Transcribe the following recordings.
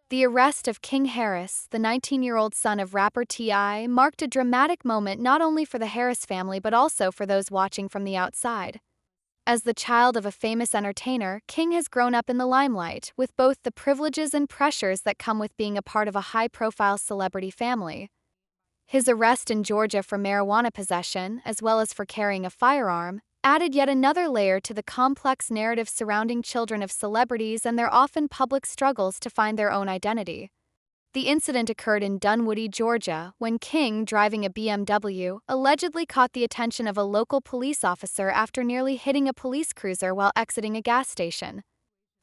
The arrest of King Harris, the 19-year-old son of rapper T.I., marked a dramatic moment not only for the Harris family but also for those watching from the outside. As the child of a famous entertainer, King has grown up in the limelight, with both the privileges and pressures that come with being a part of a high-profile celebrity family. His arrest in Georgia for marijuana possession, as well as for carrying a firearm, added yet another layer to the complex narrative surrounding children of celebrities and their often public struggles to find their own identity. The incident occurred in Dunwoody, Georgia, when King, driving a BMW, allegedly caught the attention of a local police officer after nearly hitting a police cruiser while exiting a gas station.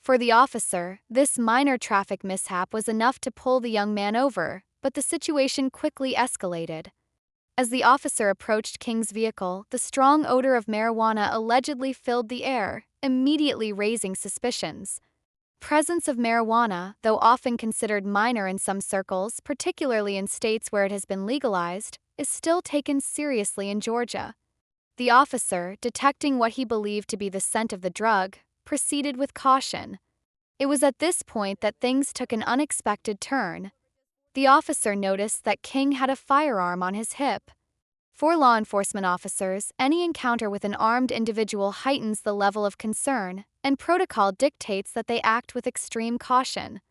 For the officer, this minor traffic mishap was enough to pull the young man over, but the situation quickly escalated. As the officer approached King's vehicle, the strong odor of marijuana allegedly filled the air, immediately raising suspicions. Presence of marijuana, though often considered minor in some circles, particularly in states where it has been legalized, is still taken seriously in Georgia. The officer, detecting what he believed to be the scent of the drug, proceeded with caution. It was at this point that things took an unexpected turn. The officer noticed that King had a firearm on his hip. For law enforcement officers, any encounter with an armed individual heightens the level of concern, and protocol dictates that they act with extreme caution.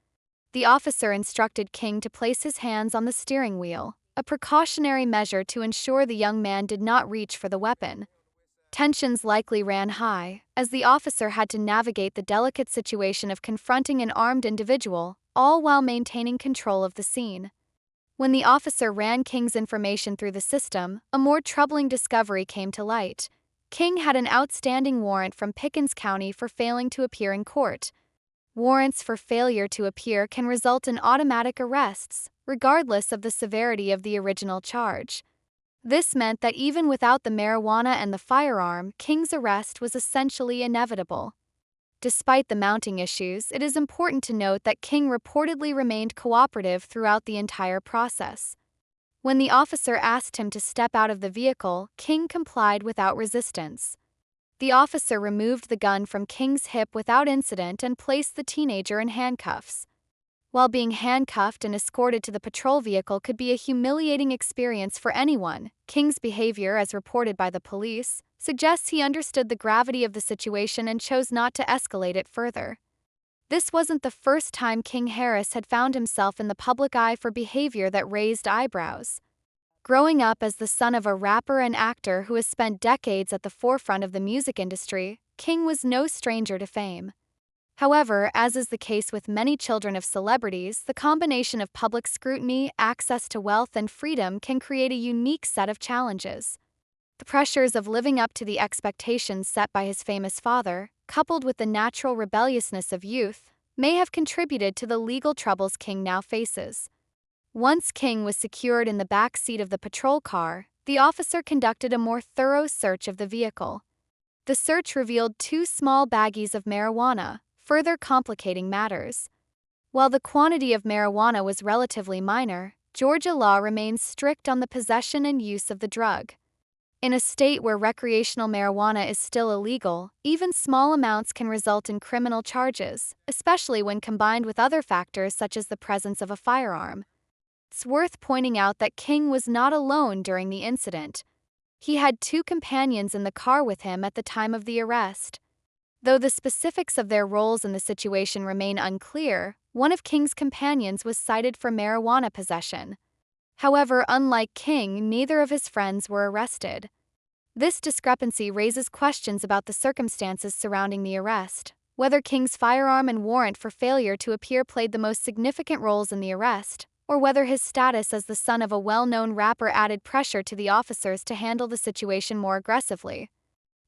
The officer instructed King to place his hands on the steering wheel, a precautionary measure to ensure the young man did not reach for the weapon. Tensions likely ran high, as the officer had to navigate the delicate situation of confronting an armed individual, all while maintaining control of the scene. When the officer ran King's information through the system, a more troubling discovery came to light. King had an outstanding warrant from Pickens County for failing to appear in court. Warrants for failure to appear can result in automatic arrests, regardless of the severity of the original charge. This meant that even without the marijuana and the firearm, King's arrest was essentially inevitable. Despite the mounting issues, it is important to note that King reportedly remained cooperative throughout the entire process. When the officer asked him to step out of the vehicle, King complied without resistance. The officer removed the gun from King's hip without incident and placed the teenager in handcuffs. While being handcuffed and escorted to the patrol vehicle could be a humiliating experience for anyone, King's behavior, as reported by the police, suggests he understood the gravity of the situation and chose not to escalate it further. This wasn't the first time King Harris had found himself in the public eye for behavior that raised eyebrows. Growing up as the son of a rapper and actor who has spent decades at the forefront of the music industry, King was no stranger to fame. However, as is the case with many children of celebrities, the combination of public scrutiny, access to wealth, and freedom can create a unique set of challenges. The pressures of living up to the expectations set by his famous father, coupled with the natural rebelliousness of youth, may have contributed to the legal troubles King now faces. Once King was secured in the back seat of the patrol car, the officer conducted a more thorough search of the vehicle. The search revealed 2 small baggies of marijuana, further complicating matters. While the quantity of marijuana was relatively minor, Georgia law remains strict on the possession and use of the drug. In a state where recreational marijuana is still illegal, even small amounts can result in criminal charges, especially when combined with other factors such as the presence of a firearm. It's worth pointing out that King was not alone during the incident. He had 2 companions in the car with him at the time of the arrest. Though the specifics of their roles in the situation remain unclear, one of King's companions was cited for marijuana possession. However, unlike King, neither of his friends were arrested. This discrepancy raises questions about the circumstances surrounding the arrest, whether King's firearm and warrant for failure to appear played the most significant roles in the arrest, or whether his status as the son of a well-known rapper added pressure to the officers to handle the situation more aggressively.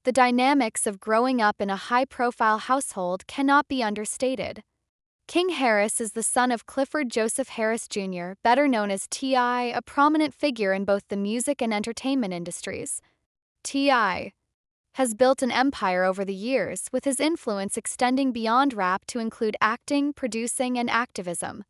The dynamics of growing up in a high-profile household cannot be understated. King Harris is the son of Clifford Joseph Harris Jr., better known as T.I., a prominent figure in both the music and entertainment industries. T.I. has built an empire over the years, with his influence extending beyond rap to include acting, producing, and activism.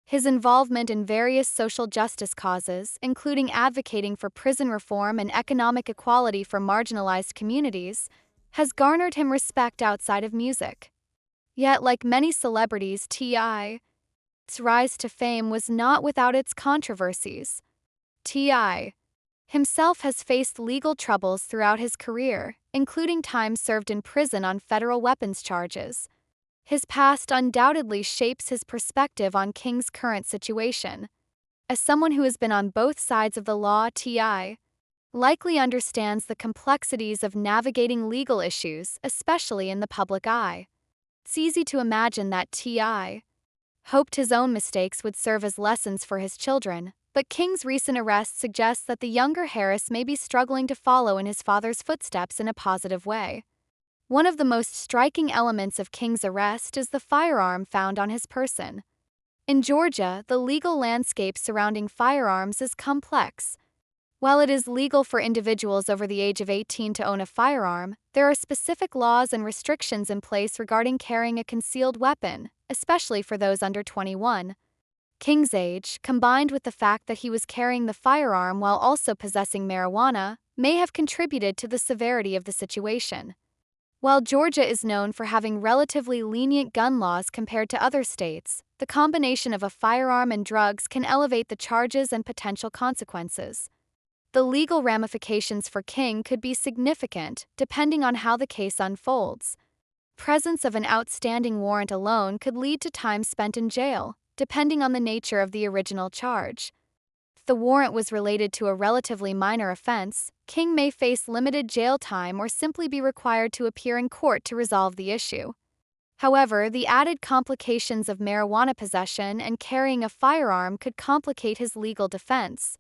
His involvement in various social justice causes, including advocating for prison reform and economic equality for marginalized communities, has garnered him respect outside of music. Yet, like many celebrities, T.I. His rise to fame was not without its controversies. T.I. himself has faced legal troubles throughout his career, including time served in prison on federal weapons charges. His past undoubtedly shapes his perspective on King's current situation. As someone who has been on both sides of the law, T.I. likely understands the complexities of navigating legal issues, especially in the public eye. It's easy to imagine that T.I. hoped his own mistakes would serve as lessons for his children, but King's recent arrest suggests that the younger Harris may be struggling to follow in his father's footsteps in a positive way. One of the most striking elements of King's arrest is the firearm found on his person. In Georgia, the legal landscape surrounding firearms is complex. While it is legal for individuals over the age of 18 to own a firearm, there are specific laws and restrictions in place regarding carrying a concealed weapon, especially for those under 21. King's age, combined with the fact that he was carrying the firearm while also possessing marijuana, may have contributed to the severity of the situation. While Georgia is known for having relatively lenient gun laws compared to other states, the combination of a firearm and drugs can elevate the charges and potential consequences. The legal ramifications for King could be significant, depending on how the case unfolds. Presence of an outstanding warrant alone could lead to time spent in jail, depending on the nature of the original charge. If the warrant was related to a relatively minor offense, King may face limited jail time or simply be required to appear in court to resolve the issue. However, the added complications of marijuana possession and carrying a firearm could complicate his legal defense.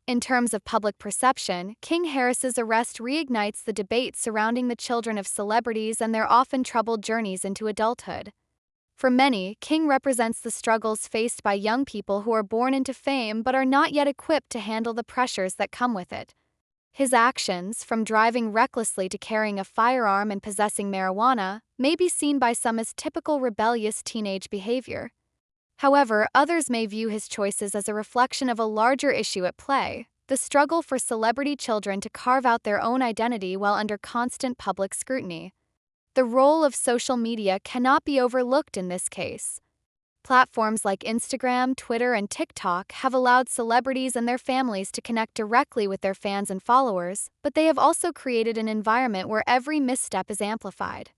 In terms of public perception, King Harris's arrest reignites the debate surrounding the children of celebrities and their often troubled journeys into adulthood. For many, King represents the struggles faced by young people who are born into fame but are not yet equipped to handle the pressures that come with it. His actions, from driving recklessly to carrying a firearm and possessing marijuana, may be seen by some as typical rebellious teenage behavior. However, others may view his choices as a reflection of a larger issue at play: the struggle for celebrity children to carve out their own identity while under constant public scrutiny. The role of social media cannot be overlooked in this case. Platforms like Instagram, Twitter, and TikTok have allowed celebrities and their families to connect directly with their fans and followers, but they have also created an environment where every misstep is amplified.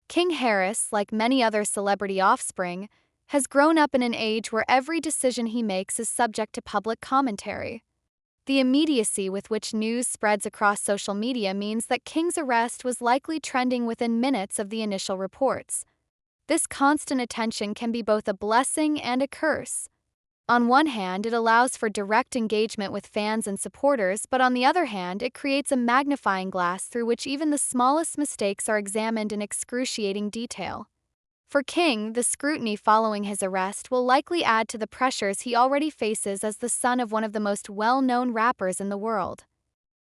King Harris, like many other celebrity offspring, has grown up in an age where every decision he makes is subject to public commentary. The immediacy with which news spreads across social media means that King's arrest was likely trending within minutes of the initial reports. This constant attention can be both a blessing and a curse. On one hand, it allows for direct engagement with fans and supporters, but on the other hand, it creates a magnifying glass through which even the smallest mistakes are examined in excruciating detail. For King, the scrutiny following his arrest will likely add to the pressures he already faces as the son of one of the most well-known rappers in the world.